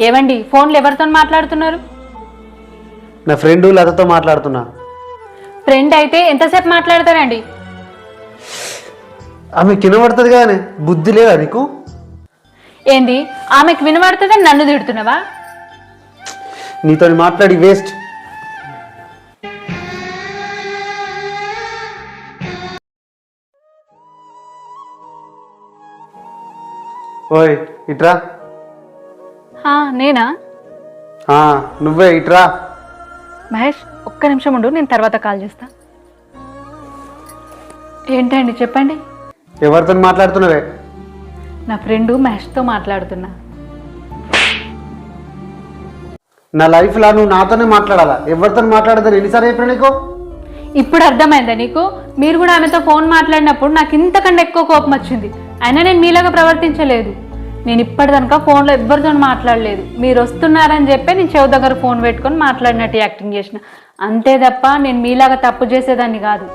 ఏవండి ఫోన్లో ఎవరితో మాట్లాడుతున్నారు? నా ఫ్రెండ్ లతతో మాట్లాడుతున్నా. ఫ్రెండ్ అయితే ఎంతసేపు మాట్లాడతారండి? ఆమె కినబడుతుంది కానీ బుద్ధి లేదా నీకు? ఏంది ఆమెకు వినబడుతుందని నన్ను తిడుతున్నావా? నీతో మాట్లాడి వేస్ట్. ఓయ్ ఇట్రా. నేనా? నువ్వే ఇట్రా. మహేష్ ఒక్క నిమిషం ఉండు, నేను తర్వాత కాల్ చేస్తా. ఏంటండి చెప్పండి. ఎవరితో మాట్లాడుతున్నావే? నా ఫ్రెండు మహేష్తో మాట్లాడుతున్నా. నా లైఫ్లో నువ్వు నాతోనే మాట్లాడాలా, ఎవరితో మాట్లాడదని ఎన్నిసార్లు చెప్పినా నీకు? ఇప్పుడు అర్థమైందా నీకు? మీరు కూడా ఆమెతో ఫోన్ మాట్లాడినప్పుడు నాకు ఇంతకంటే ఎక్కువ కోపం వచ్చింది. అయినా నేను మీలాగా ప్రవర్తించలేదు. నేను ఇప్పటిదనక ఫోన్లో ఎవ్వరితో మాట్లాడలేదు. మీరు వస్తున్నారని చెప్పి నేను చెవి దగ్గర ఫోన్ పెట్టుకొని మాట్లాడినట్టు యాక్టింగ్ చేసిన, అంతే తప్ప నేను మీలాగా తప్పు చేసేదాన్ని కాదు.